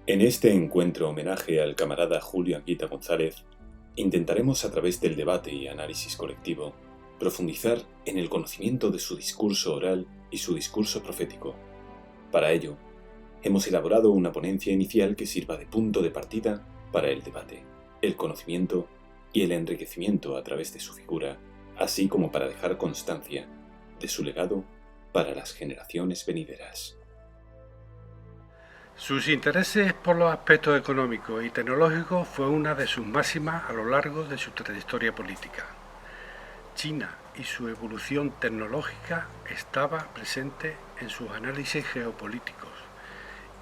En este encuentro homenaje al camarada Julio Anguita González, intentaremos a través del debate y análisis colectivo profundizar en el conocimiento de su discurso oral y su discurso profético. Para ello, hemos elaborado una ponencia inicial que sirva de punto de partida para el debate, el conocimiento y el enriquecimiento a través de su figura, así como para dejar constancia de su legado para las generaciones venideras. Sus intereses por los aspectos económicos y tecnológicos fue una de sus máximas a lo largo de su trayectoria política. China y su evolución tecnológica estaba presente en sus análisis geopolíticos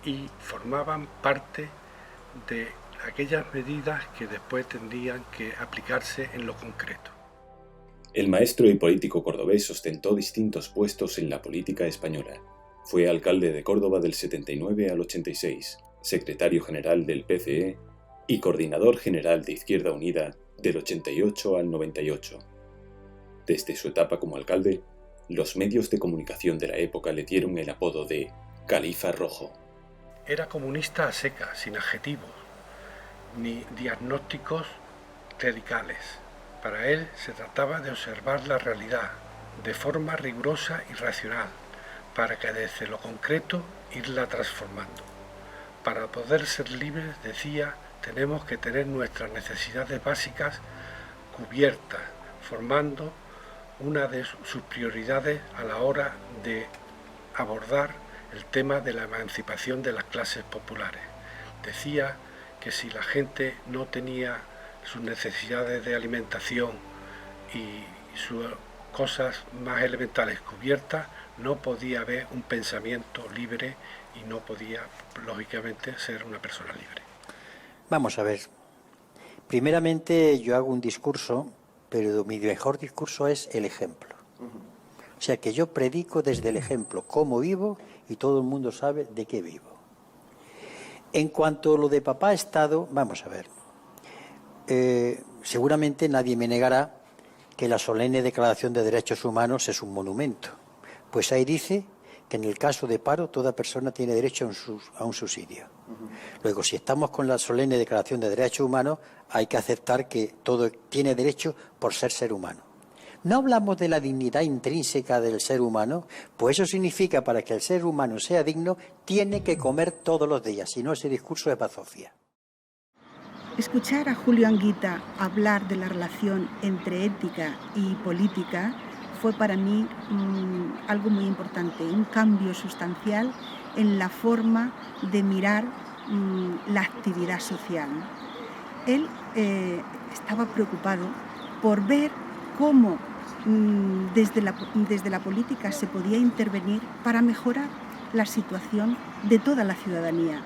y formaban parte de aquellas medidas que después tendrían que aplicarse en lo concreto. El maestro y político cordobés ostentó distintos puestos en la política española. Fue alcalde de Córdoba del 79 al 86, secretario general del PCE y coordinador general de Izquierda Unida del 88 al 98. Desde su etapa como alcalde, los medios de comunicación de la época le dieron el apodo de Califa Rojo. Era comunista a secas, sin adjetivos, ni diagnósticos clericales. Para él se trataba de observar la realidad de forma rigurosa y racional, para que desde lo concreto irla transformando. Para poder ser libres, decía, tenemos que tener nuestras necesidades básicas cubiertas, formando una de sus prioridades a la hora de abordar el tema de la emancipación de las clases populares. Decía que si la gente no tenía sus necesidades de alimentación y sus cosas más elementales cubiertas, no podía haber un pensamiento libre y no podía, lógicamente, ser una persona libre. Vamos a ver. Primeramente, yo hago un discurso, pero mi mejor discurso es el ejemplo. O sea, que yo predico desde el ejemplo cómo vivo y todo el mundo sabe de qué vivo. En cuanto a lo de papá Estado, vamos a ver. Seguramente nadie me negará que la solemne Declaración de Derechos Humanos es un monumento. Pues ahí dice que en el caso de paro toda persona tiene derecho a un subsidio. Luego, si estamos con la solemne Declaración de Derechos Humanos, hay que aceptar que todo tiene derecho por ser humano. No hablamos de la dignidad intrínseca del ser humano, pues eso significa para que el ser humano sea digno, tiene que comer todos los días, si no ese discurso es bazofia. Escuchar a Julio Anguita hablar de la relación entre ética y política fue para mí algo muy importante, un cambio sustancial en la forma de mirar la actividad social. Él estaba preocupado por ver cómo desde la política se podía intervenir para mejorar la situación de toda la ciudadanía,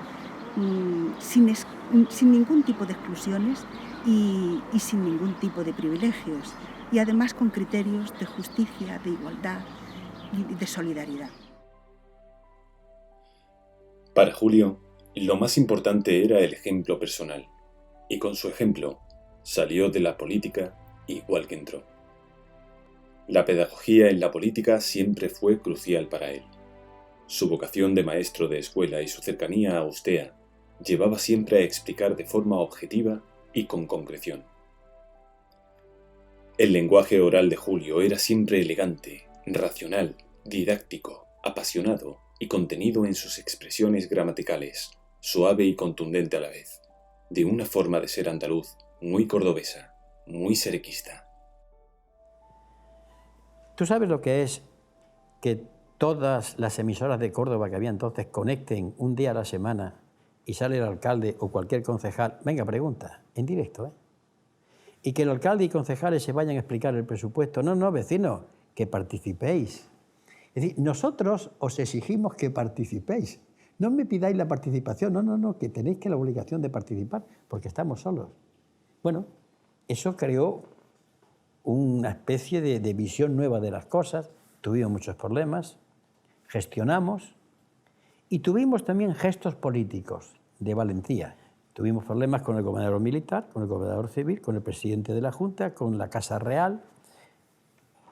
sin ningún tipo de exclusiones y sin ningún tipo de privilegios, y además con criterios de justicia, de igualdad y de solidaridad. Para Julio, lo más importante era el ejemplo personal, y con su ejemplo salió de la política igual que entró. La pedagogía en la política siempre fue crucial para él. Su vocación de maestro de escuela y su cercanía a Ustea llevaba siempre a explicar de forma objetiva y con concreción. El lenguaje oral de Julio era siempre elegante, racional, didáctico, apasionado y contenido en sus expresiones gramaticales, suave y contundente a la vez, de una forma de ser andaluz muy cordobesa, muy serequista. ¿Tú sabes lo que es que todas las emisoras de Córdoba que había entonces conecten un día a la semana y sale el alcalde o cualquier concejal? Venga, pregunta, en directo, ¿eh? Y que el alcalde y concejales se vayan a explicar el presupuesto. No, vecinos, que participéis. Es decir, nosotros os exigimos que participéis. No me pidáis la participación, no, que tenéis que la obligación de participar, porque estamos solos. Bueno, eso creó una especie de visión nueva de las cosas. Tuvimos muchos problemas, gestionamos y tuvimos también gestos políticos de valentía. Tuvimos problemas con el gobernador militar, con el gobernador civil, con el presidente de la Junta, con la Casa Real,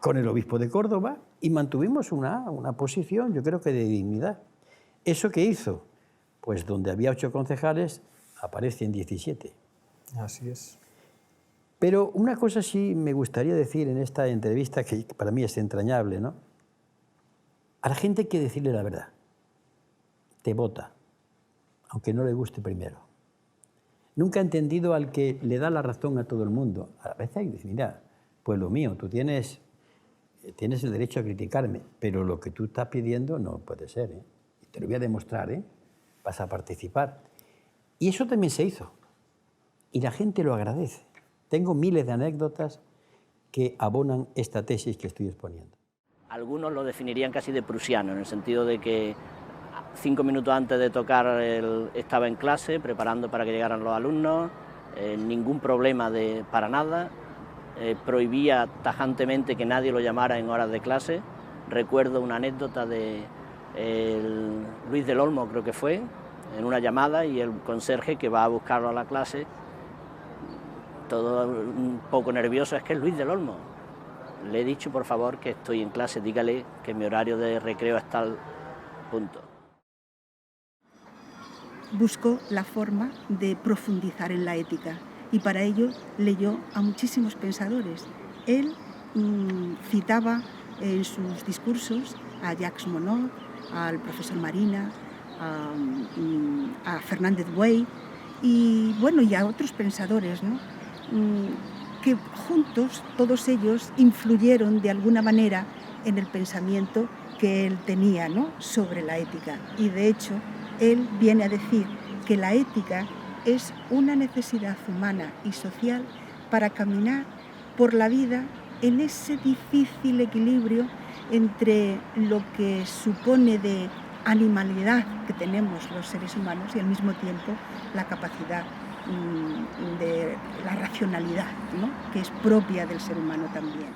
con el obispo de Córdoba, y mantuvimos una posición, yo creo que de dignidad. ¿Eso qué hizo? Pues pues donde había 8 concejales, aparecen 17. Así es. Pero una cosa sí me gustaría decir en esta entrevista, que para mí es entrañable, ¿no? A la gente hay que decirle la verdad. Te vota, aunque no le guste primero. Nunca he entendido al que le da la razón a todo el mundo. A veces hay que decir, mira, pueblo mío, tú tienes el derecho a criticarme, pero lo que tú estás pidiendo no puede ser, ¿eh? Y te lo voy a demostrar, ¿eh? Vas a participar. Y eso también se hizo. Y la gente lo agradece. Tengo miles de anécdotas que abonan esta tesis que estoy exponiendo. Algunos lo definirían casi de prusiano, en el sentido de que 5 minutos antes de tocar estaba en clase, preparando para que llegaran los alumnos, ningún problema para nada, prohibía tajantemente que nadie lo llamara en horas de clase. Recuerdo una anécdota de Luis del Olmo, creo que fue, en una llamada, y el conserje que va a buscarlo a la clase, todo un poco nervioso, es que es Luis del Olmo. Le he dicho, por favor, que estoy en clase, dígale que mi horario de recreo es tal punto. Buscó la forma de profundizar en la ética y para ello leyó a muchísimos pensadores. Él citaba en sus discursos a Jacques Monod, al profesor Marina, a Fernández Buey y a otros pensadores, ¿no? Que juntos, todos ellos, influyeron de alguna manera en el pensamiento que él tenía, ¿no?, sobre la ética. Y de hecho, él viene a decir que la ética es una necesidad humana y social para caminar por la vida en ese difícil equilibrio entre lo que supone de animalidad que tenemos los seres humanos y al mismo tiempo la capacidad de la racionalidad, ¿no?, que es propia del ser humano también.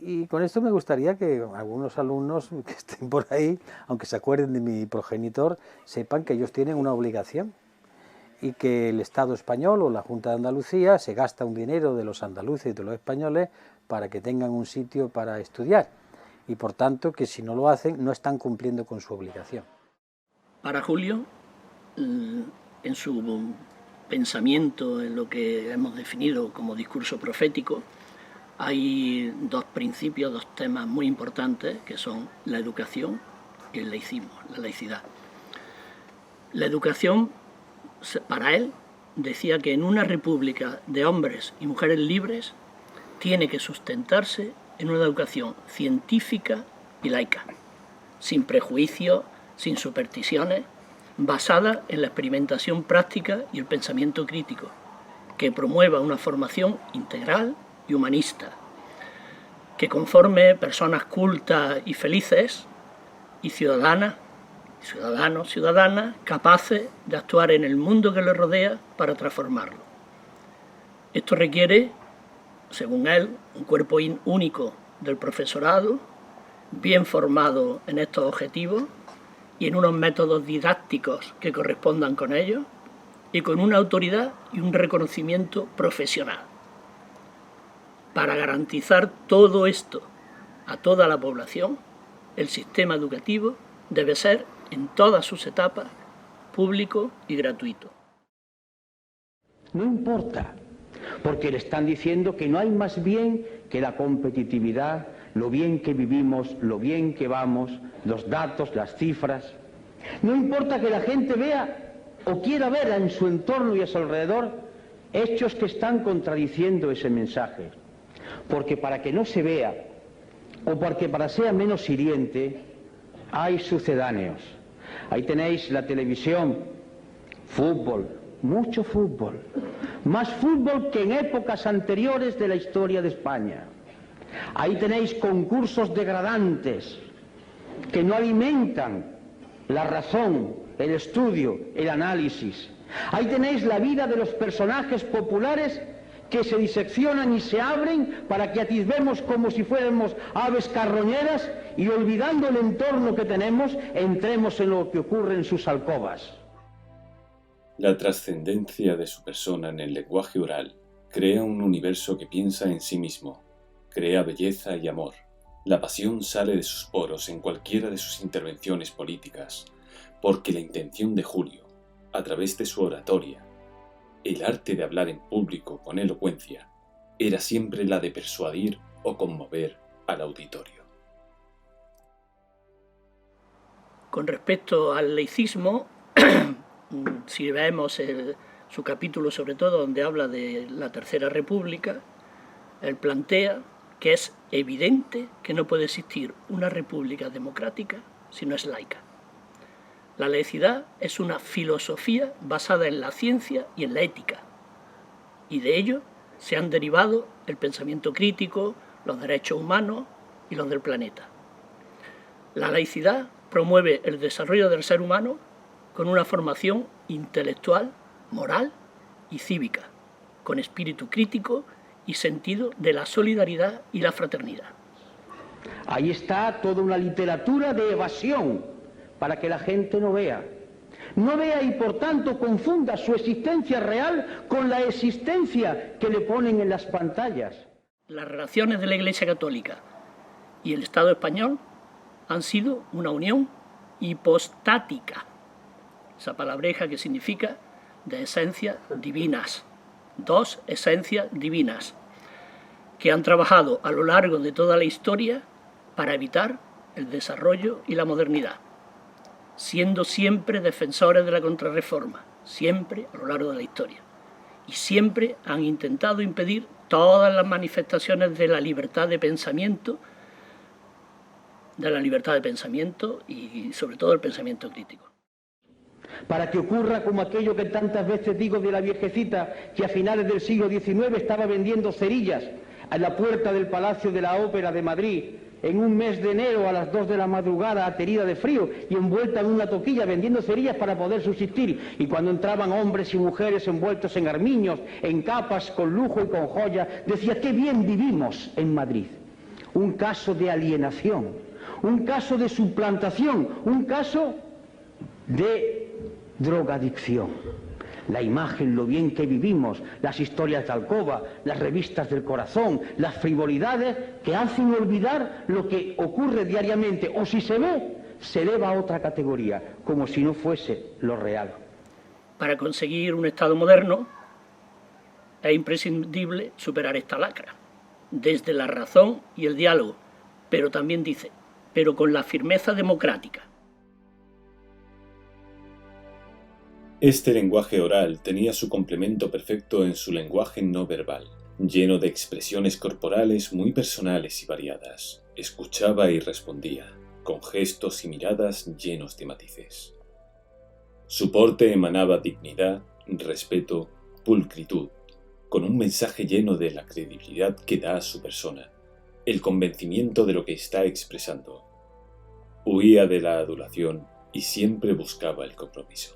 Y con esto me gustaría que algunos alumnos que estén por ahí, aunque se acuerden de mi progenitor, sepan que ellos tienen una obligación y que el Estado español o la Junta de Andalucía se gasta un dinero de los andaluces y de los españoles para que tengan un sitio para estudiar y por tanto que si no lo hacen no están cumpliendo con su obligación. Para Julio, en su pensamiento, en lo que hemos definido como discurso profético, hay dos principios, dos temas muy importantes que son la educación y el laicismo, la laicidad. La educación, para él, decía que en una república de hombres y mujeres libres tiene que sustentarse en una educación científica y laica, sin prejuicios, sin supersticiones, basada en la experimentación práctica y el pensamiento crítico, que promueva una formación integral y humanista, que conforme personas cultas y felices y ciudadanas, capaces de actuar en el mundo que les rodea para transformarlo. Esto requiere, según él, un cuerpo único del profesorado, bien formado en estos objetivos y en unos métodos didácticos que correspondan con ellos, y con una autoridad y un reconocimiento profesional. Para garantizar todo esto a toda la población, el sistema educativo debe ser, en todas sus etapas, público y gratuito. No importa, porque le están diciendo que no hay más bien que la competitividad, lo bien que vivimos, lo bien que vamos, los datos, las cifras. No importa que la gente vea o quiera ver en su entorno y a su alrededor hechos que están contradiciendo ese mensaje. Porque para que no se vea, o porque para sea menos hiriente, hay sucedáneos. Ahí tenéis la televisión, fútbol, mucho fútbol, más fútbol que en épocas anteriores de la historia de España. Ahí tenéis concursos degradantes que no alimentan la razón, el estudio, el análisis. Ahí tenéis la vida de los personajes populares que se diseccionan y se abren para que atisbemos como si fuéramos aves carroñeras y olvidando el entorno que tenemos, entremos en lo que ocurre en sus alcobas. La trascendencia de su persona en el lenguaje oral crea un universo que piensa en sí mismo, crea belleza y amor. La pasión sale de sus poros en cualquiera de sus intervenciones políticas. porque la intención de Julio, a través de su oratoria, el arte de hablar en público con elocuencia, era siempre la de persuadir o conmover al auditorio. Con respecto al laicismo, si vemos su capítulo sobre todo donde habla de la Tercera República, él plantea que es evidente que no puede existir una república democrática si no es laica. La laicidad es una filosofía basada en la ciencia y en la ética, y de ello se han derivado el pensamiento crítico, los derechos humanos y los del planeta. La laicidad promueve el desarrollo del ser humano con una formación intelectual, moral y cívica, con espíritu crítico y sentido de la solidaridad y la fraternidad. Ahí está toda una literatura de evasión para que la gente no vea y por tanto confunda su existencia real con la existencia que le ponen en las pantallas. Las relaciones de la Iglesia Católica y el Estado español han sido una unión hipostática, esa palabreja que significa de esencias divinas, dos esencias divinas, que han trabajado a lo largo de toda la historia para evitar el desarrollo y la modernidad, siendo siempre defensores de la contrarreforma, siempre a lo largo de la historia, y siempre han intentado impedir todas las manifestaciones de la libertad de pensamiento, y sobre todo el pensamiento crítico. Para que ocurra como aquello que tantas veces digo de la viejecita que a finales del siglo XIX estaba vendiendo cerillas a la puerta del Palacio de la Ópera de Madrid en un mes de enero a las 2 de la madrugada, aterida de frío y envuelta en una toquilla vendiendo cerillas para poder subsistir. Y cuando entraban hombres y mujeres envueltos en armiños, en capas, con lujo y con joya, decía: qué bien vivimos en Madrid. Un caso de alienación, un caso de suplantación, un caso de drogadicción. La imagen, lo bien que vivimos, las historias de alcoba, las revistas del corazón, las frivolidades que hacen olvidar lo que ocurre diariamente, o si se ve, se eleva a otra categoría, como si no fuese lo real. Para conseguir un Estado moderno es imprescindible superar esta lacra, desde la razón y el diálogo, pero también dice, pero con la firmeza democrática. Este lenguaje oral tenía su complemento perfecto en su lenguaje no verbal, lleno de expresiones corporales muy personales y variadas. Escuchaba y respondía, con gestos y miradas llenos de matices. Su porte emanaba dignidad, respeto, pulcritud, con un mensaje lleno de la credibilidad que da a su persona, el convencimiento de lo que está expresando. Huía de la adulación y siempre buscaba el compromiso.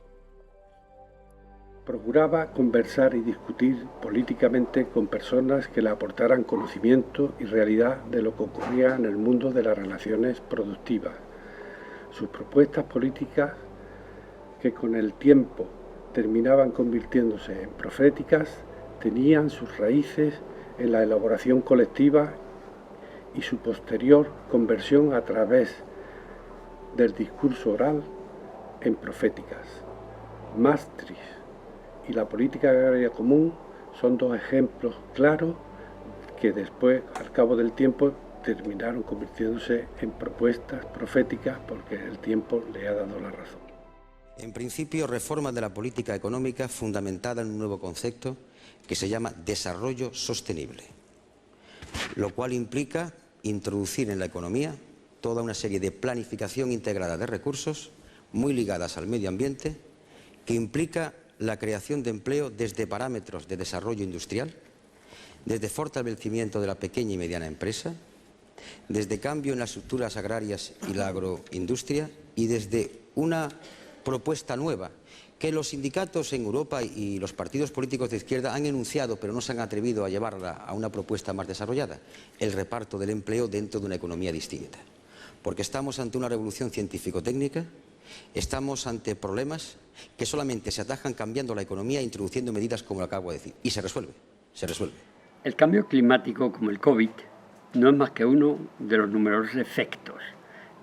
Procuraba conversar y discutir políticamente con personas que le aportaran conocimiento y realidad de lo que ocurría en el mundo de las relaciones productivas. Sus propuestas políticas, que con el tiempo terminaban convirtiéndose en proféticas, tenían sus raíces en la elaboración colectiva y su posterior conversión a través del discurso oral en proféticas. Maastricht y la política agraria común son dos ejemplos claros que después, al cabo del tiempo, terminaron convirtiéndose en propuestas proféticas porque el tiempo le ha dado la razón. En principio, reforma de la política económica fundamentada en un nuevo concepto que se llama desarrollo sostenible, lo cual implica introducir en la economía toda una serie de planificación integrada de recursos muy ligadas al medio ambiente, que implica la creación de empleo desde parámetros de desarrollo industrial, desde fortalecimiento de la pequeña y mediana empresa, desde cambio en las estructuras agrarias y la agroindustria y desde una propuesta nueva que los sindicatos en Europa y los partidos políticos de izquierda han enunciado pero no se han atrevido a llevarla a una propuesta más desarrollada, el reparto del empleo dentro de una economía distinta. Porque estamos ante una revolución científico-técnica, estamos ante problemas que solamente se atajan cambiando la economía e introduciendo medidas como lo acabo de decir. Y se resuelve. El cambio climático, como el COVID, no es más que uno de los numerosos efectos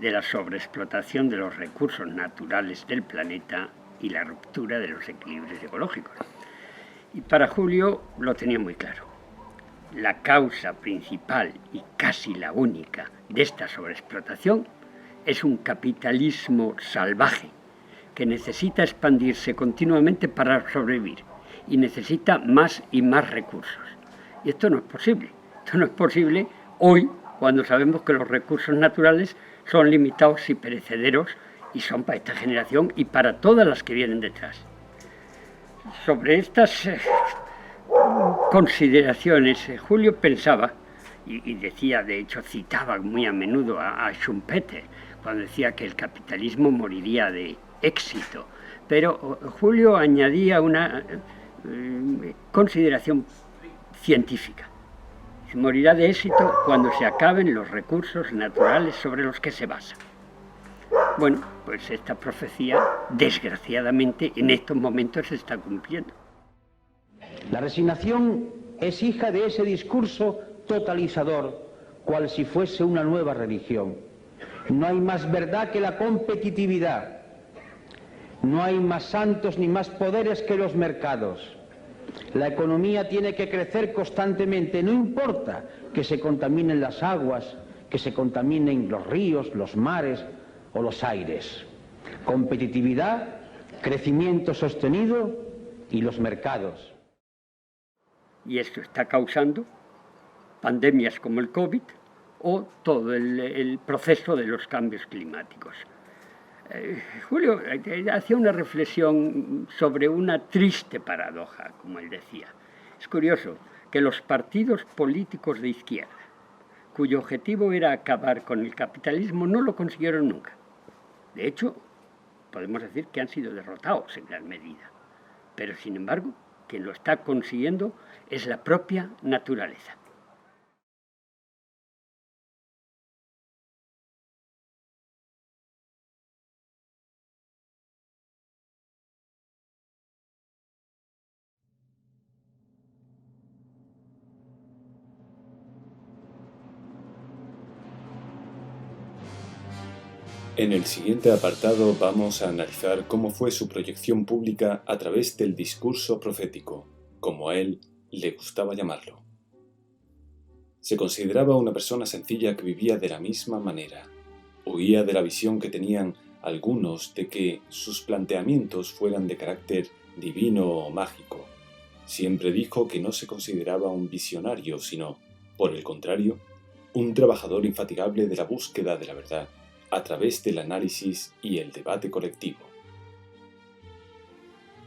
de la sobreexplotación de los recursos naturales del planeta y la ruptura de los equilibrios ecológicos. Y para Julio lo tenía muy claro. La causa principal y casi la única de esta sobreexplotación es un capitalismo salvaje que necesita expandirse continuamente para sobrevivir y necesita más y más recursos. Y esto no es posible. Esto no es posible hoy, cuando sabemos que los recursos naturales son limitados y perecederos y son para esta generación y para todas las que vienen detrás. Sobre estas consideraciones, Julio pensaba, y decía, de hecho citaba muy a menudo a Schumpeter, cuando decía que el capitalismo moriría de éxito, pero Julio añadía una consideración científica. Morirá de éxito cuando se acaben los recursos naturales sobre los que se basa. Bueno, pues esta profecía, desgraciadamente, en estos momentos se está cumpliendo. La resignación es hija de ese discurso totalizador, cual si fuese una nueva religión. No hay más verdad que la competitividad. No hay más santos ni más poderes que los mercados. La economía tiene que crecer constantemente, no importa que se contaminen las aguas, que se contaminen los ríos, los mares o los aires. Competitividad, crecimiento sostenido y los mercados. Y esto está causando pandemias como el COVID o todo el proceso de los cambios climáticos. Julio hacía una reflexión sobre una triste paradoja, como él decía. Es curioso que los partidos políticos de izquierda, cuyo objetivo era acabar con el capitalismo, no lo consiguieron nunca. De hecho, podemos decir que han sido derrotados en gran medida. Pero, sin embargo, quien lo está consiguiendo es la propia naturaleza. En el siguiente apartado vamos a analizar cómo fue su proyección pública a través del discurso profético, como a él le gustaba llamarlo. Se consideraba una persona sencilla que vivía de la misma manera. Huía de la visión que tenían algunos de que sus planteamientos fueran de carácter divino o mágico. Siempre dijo que no se consideraba un visionario, sino, por el contrario, un trabajador infatigable de la búsqueda de la verdad, a través del análisis y el debate colectivo.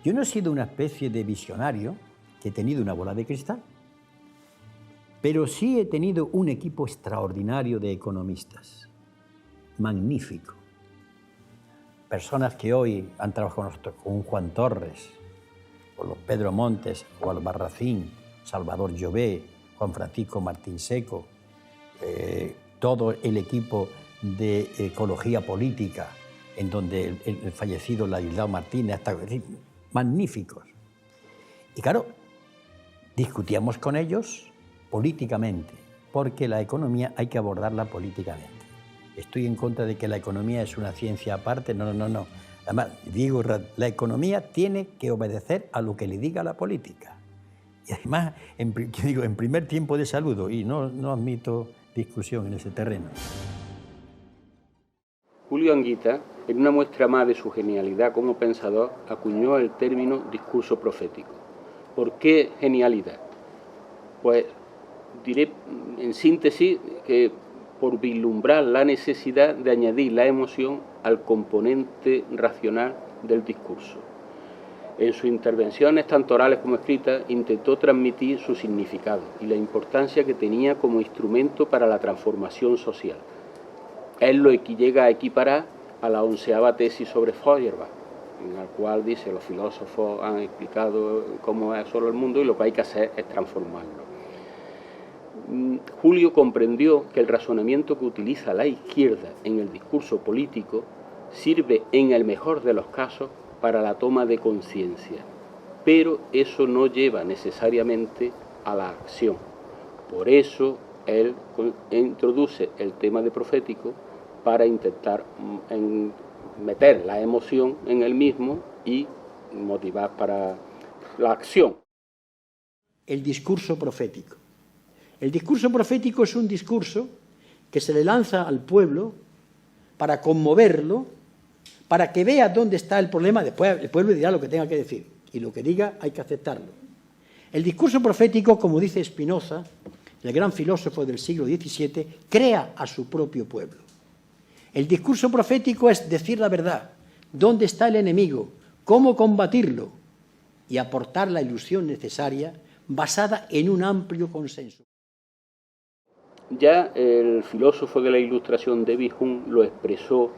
Yo no he sido una especie de visionario que he tenido una bola de cristal, pero sí he tenido un equipo extraordinario de economistas, magnífico. Personas que hoy han trabajado con nosotros, con un Juan Torres, con los Pedro Montes, o Albarracín, Salvador Llobé, Juan Francisco Martín Seco, todo el equipo de ecología política, en donde el fallecido Ladislao Martínez, hasta magníficos. Y claro, discutíamos con ellos políticamente, porque la economía hay que abordarla políticamente. Estoy en contra de que la economía es una ciencia aparte, no. Además, digo, la economía tiene que obedecer a lo que le diga la política. Y además, en primer tiempo de saludo, y no admito discusión en ese terreno. Julio Anguita, en una muestra más de su genialidad como pensador, acuñó el término discurso profético. ¿Por qué genialidad? Pues diré en síntesis que por vislumbrar la necesidad de añadir la emoción al componente racional del discurso. En sus intervenciones, tanto orales como escritas, intentó transmitir su significado y la importancia que tenía como instrumento para la transformación social. Él lo llega a equiparar a la 11ª tesis sobre Feuerbach, en la cual dice los filósofos han explicado cómo es solo el mundo y lo que hay que hacer es transformarlo. Julio comprendió que el razonamiento que utiliza la izquierda en el discurso político sirve en el mejor de los casos para la toma de conciencia, pero eso no lleva necesariamente a la acción. Por eso él introduce el tema de profético para intentar meter la emoción en el mismo y motivar para la acción. El discurso profético. El discurso profético es un discurso que se le lanza al pueblo para conmoverlo, para que vea dónde está el problema. Después el pueblo dirá lo que tenga que decir, y lo que diga hay que aceptarlo. El discurso profético, como dice Spinoza, el gran filósofo del siglo XVII, crea a su propio pueblo. El discurso profético es decir la verdad, dónde está el enemigo, cómo combatirlo y aportar la ilusión necesaria basada en un amplio consenso. Ya el filósofo de la Ilustración David Hume lo expresó: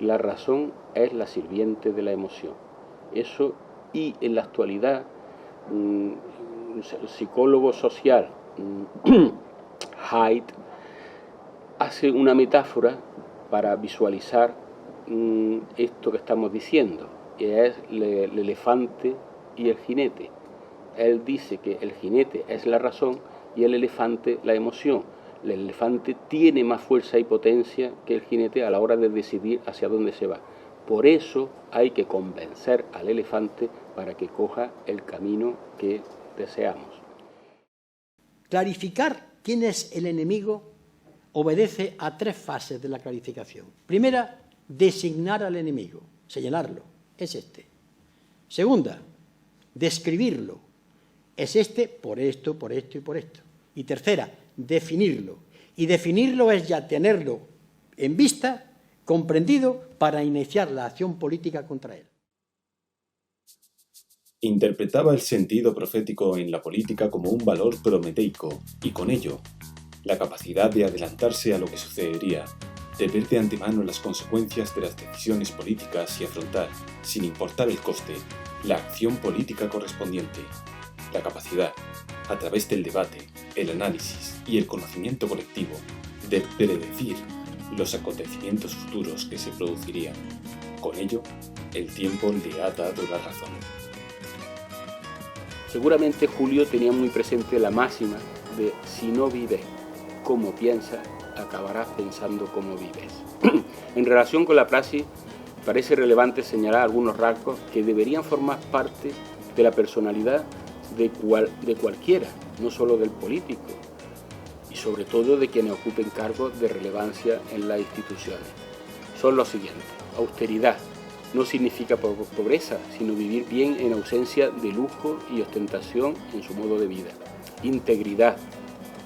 la razón es la sirviente de la emoción. Eso, y en la actualidad, el psicólogo social Haidt hace una metáfora para visualizar esto que estamos diciendo, que es el elefante y el jinete. Él dice que el jinete es la razón y el elefante la emoción. El elefante tiene más fuerza y potencia que el jinete a la hora de decidir hacia dónde se va. Por eso hay que convencer al elefante para que coja el camino que deseamos. Clarificar quién es el enemigo obedece a 3 fases de la clarificación. Primera, designar al enemigo, señalarlo, es este. Segunda, describirlo, es este por esto, por esto y por esto. Y tercera, definirlo. Y definirlo es ya tenerlo en vista, comprendido, para iniciar la acción política contra él. Interpretaba el sentido profético en la política como un valor prometeico y con ello la capacidad de adelantarse a lo que sucedería, de ver de antemano las consecuencias de las decisiones políticas y afrontar, sin importar el coste, la acción política correspondiente. La capacidad, a través del debate, el análisis y el conocimiento colectivo, de predecir los acontecimientos futuros que se producirían. Con ello, el tiempo le ha dado la razón. Seguramente Julio tenía muy presente la máxima de: si no vives como piensas, acabarás pensando como vives. En relación con la praxis, parece relevante señalar algunos rasgos que deberían formar parte de la personalidad de cualquiera, no solo del político, y sobre todo de quienes ocupen cargos de relevancia en las instituciones. Son los siguientes: austeridad. No significa pobreza, sino vivir bien en ausencia de lujo y ostentación en su modo de vida. Integridad.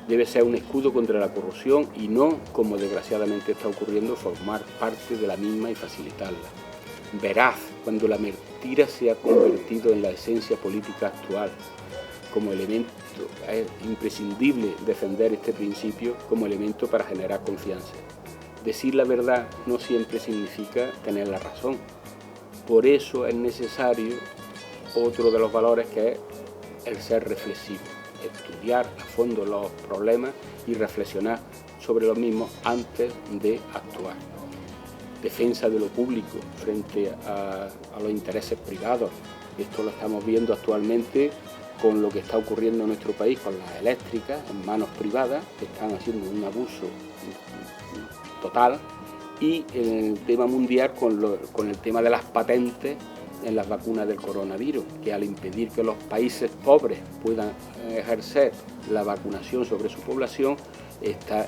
Debe ser un escudo contra la corrupción y no, como desgraciadamente está ocurriendo, formar parte de la misma y facilitarla. Veraz, cuando la mentira se ha convertido en la esencia política actual. Como elemento, es imprescindible defender este principio como elemento para generar confianza. Decir la verdad no siempre significa tener la razón. Por eso es necesario otro de los valores, que es el ser reflexivo, estudiar a fondo los problemas y reflexionar sobre los mismos antes de actuar. Defensa de lo público frente a los intereses privados. Esto lo estamos viendo actualmente con lo que está ocurriendo en nuestro país con las eléctricas en manos privadas, que están haciendo un abuso total. Y en el tema mundial con el tema de las patentes en las vacunas del coronavirus, que al impedir que los países pobres puedan ejercer la vacunación sobre su población, está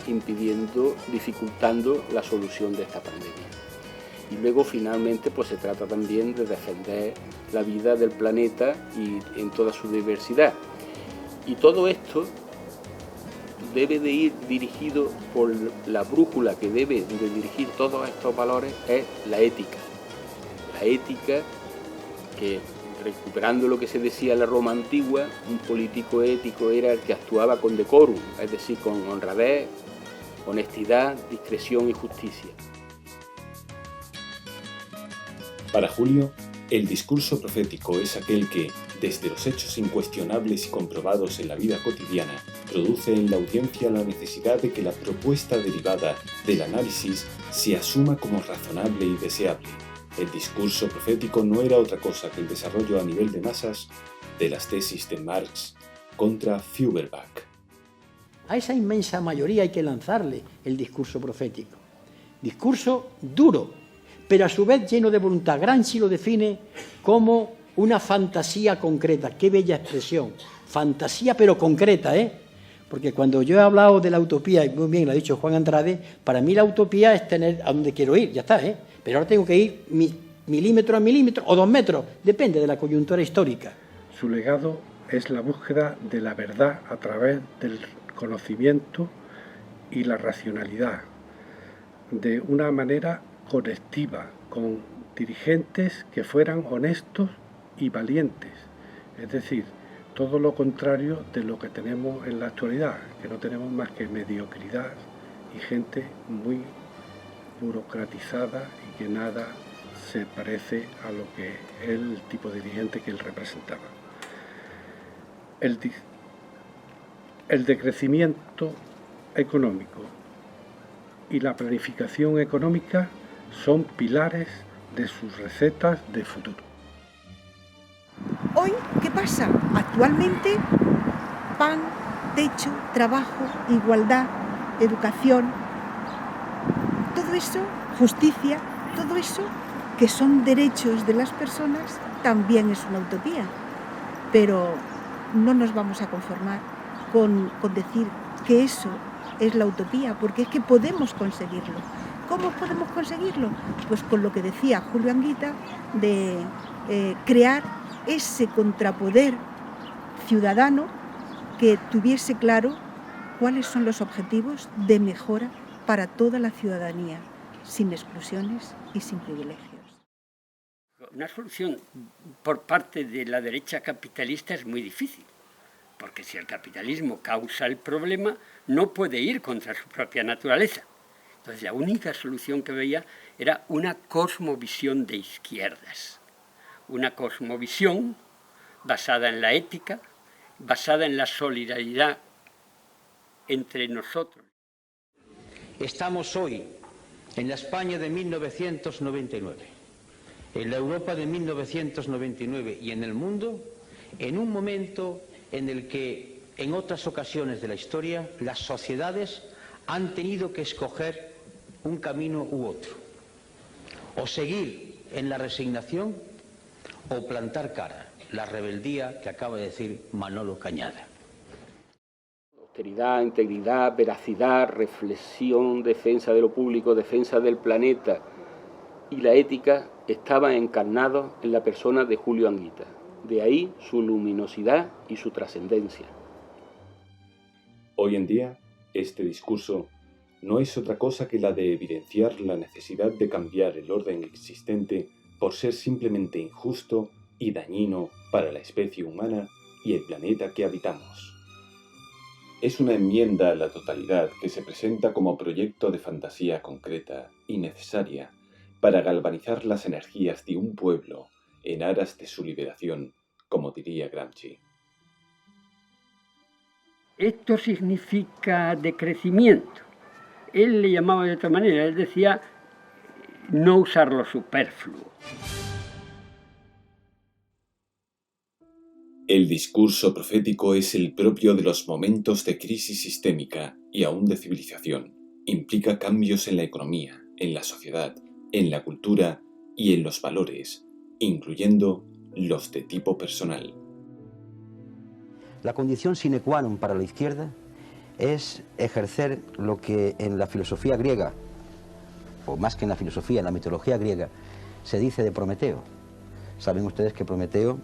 dificultando la solución de esta pandemia. Y luego finalmente pues se trata también de defender la vida del planeta y en toda su diversidad. Y todo esto debe de ir dirigido por la brújula que debe de dirigir todos estos valores, es la ética. La ética que, recuperando lo que se decía en la Roma antigua, un político ético era el que actuaba con decorum, es decir, con honradez, honestidad, discreción y justicia. Para Julio, el discurso profético es aquel que, desde los hechos incuestionables y comprobados en la vida cotidiana, produce en la audiencia la necesidad de que la propuesta derivada del análisis se asuma como razonable y deseable. El discurso profético no era otra cosa que el desarrollo a nivel de masas de las tesis de Marx contra Feuerbach. A esa inmensa mayoría hay que lanzarle el discurso profético. discurso duro, pero a su vez lleno de voluntad. Gramsci lo define como una fantasía concreta. Qué bella expresión. Fantasía pero concreta, ¿eh? Porque cuando yo he hablado de la utopía, y muy bien lo ha dicho Juan Andrade, para mí la utopía es tener a dónde quiero ir, ya está, ¿eh? Pero ahora tengo que ir milímetro a milímetro o 2 metros, depende de la coyuntura histórica. Su legado es la búsqueda de la verdad a través del conocimiento y la racionalidad, de una manera colectiva, con dirigentes que fueran honestos y valientes, es decir, todo lo contrario de lo que tenemos en la actualidad, que no tenemos más que mediocridad y gente muy burocratizada y que nada se parece a lo que es el tipo de dirigente que él representaba. El decrecimiento económico y la planificación económica son pilares de sus recetas de futuro. Hoy, ¿qué pasa? Actualmente, pan, techo, trabajo, igualdad, educación, todo eso, justicia, todo eso que son derechos de las personas, también es una utopía. Pero no nos vamos a conformar con decir que eso es la utopía, porque es que podemos conseguirlo. ¿Cómo podemos conseguirlo? Pues con lo que decía Julio Anguita, de crear ese contrapoder ciudadano que tuviese claro cuáles son los objetivos de mejora para toda la ciudadanía, sin exclusiones y sin privilegios. Una solución por parte de la derecha capitalista es muy difícil, porque si el capitalismo causa el problema, no puede ir contra su propia naturaleza. Entonces la única solución que veía era una cosmovisión de izquierdas, una cosmovisión basada en la ética, basada en la solidaridad entre nosotros. Estamos hoy en la España de 1999, en la Europa de 1999 y en el mundo, en un momento en el que en otras ocasiones de la historia las sociedades han tenido que escoger un camino u otro, o seguir en la resignación o plantar cara, la rebeldía que acaba de decir Manolo Cañada. Austeridad, integridad, veracidad, reflexión, defensa de lo público, defensa del planeta y la ética estaban encarnados en la persona de Julio Anguita. De ahí su luminosidad y su trascendencia. Hoy en día, este discurso no es otra cosa que la de evidenciar la necesidad de cambiar el orden existente por ser simplemente injusto y dañino para la especie humana y el planeta que habitamos. Es una enmienda a la totalidad que se presenta como proyecto de fantasía concreta y necesaria para galvanizar las energías de un pueblo en aras de su liberación, como diría Gramsci. Esto significa decrecimiento. Él le llamaba de otra manera, él decía no usar lo superfluo. El discurso profético es el propio de los momentos de crisis sistémica y aún de civilización. Implica cambios en la economía, en la sociedad, en la cultura y en los valores, incluyendo los de tipo personal. La condición sine qua non para la izquierda es ejercer lo que en la filosofía griega, o más que en la filosofía, en la mitología griega, se dice de Prometeo. Saben ustedes que Prometeo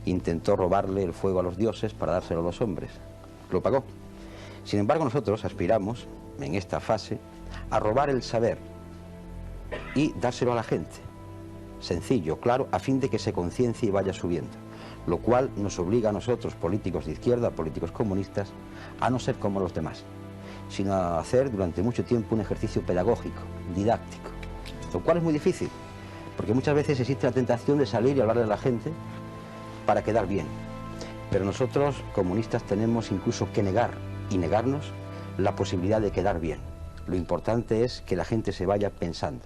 intentó robarle el fuego a los dioses para dárselo a los hombres. Lo pagó. Sin embargo, nosotros aspiramos, en esta fase, a robar el saber y dárselo a la gente. Sencillo, claro, a fin de que se conciencie y vaya subiendo. Lo cual nos obliga a nosotros, políticos de izquierda, políticos comunistas, a no ser como los demás, sino a hacer durante mucho tiempo un ejercicio pedagógico, didáctico, lo cual es muy difícil, porque muchas veces existe la tentación de salir y hablarle a la gente para quedar bien. Pero nosotros, comunistas, tenemos incluso que negar y negarnos la posibilidad de quedar bien. Lo importante es que la gente se vaya pensando.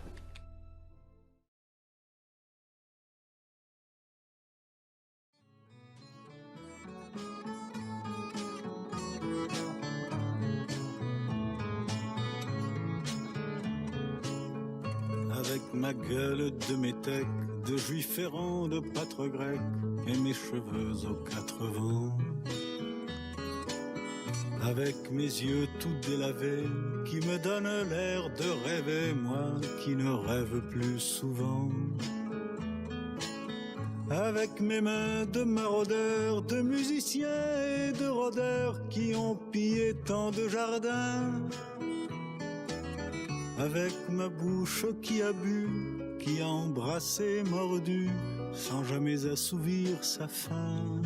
avec ma gueule de métèque, de juif errant, de pâtre grec, et mes cheveux aux quatre vents. Avec mes yeux tout délavés, qui me donnent l'air de rêver, moi qui ne rêve plus souvent. Avec mes mains de maraudeurs, de musiciens et de rôdeurs qui ont pillé tant de jardins. Avec ma bouche qui a bu, qui a embrassé, mordu, sans jamais assouvir sa faim.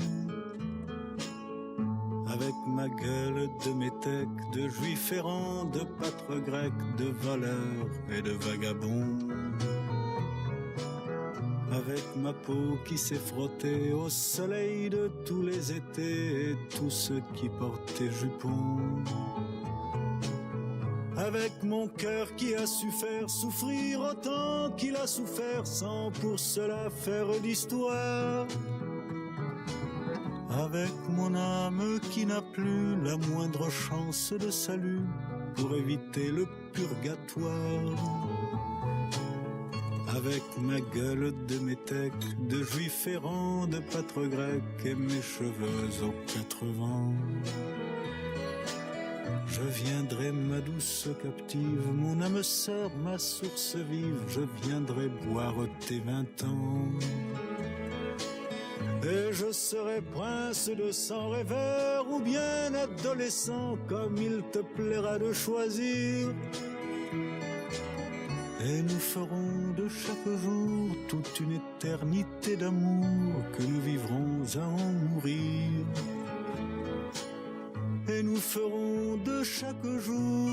Avec ma gueule de métèque, de juif errant, de pâtre grec, de voleur et de vagabond. Avec ma peau qui s'est frottée au soleil de tous les étés et tous ceux qui portaient jupons. Avec mon cœur qui a su faire souffrir autant qu'il a souffert sans pour cela faire d'histoire. Avec mon âme qui n'a plus la moindre chance de salut pour éviter le purgatoire. Avec ma gueule de métèque, de juif errant, de pâtre grec et mes cheveux aux quatre vents. Je viendrai ma douce captive, mon âme sœur, ma source vive, je viendrai boire tes 20 ans. Et je serai prince de sang rêveur ou bien adolescent, comme il te plaira de choisir. Et nous ferons de chaque jour toute une éternité d'amour que nous vivrons à en mourir. Et nous ferons de chaque jour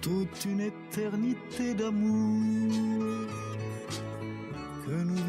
toute une éternité d'amour que nous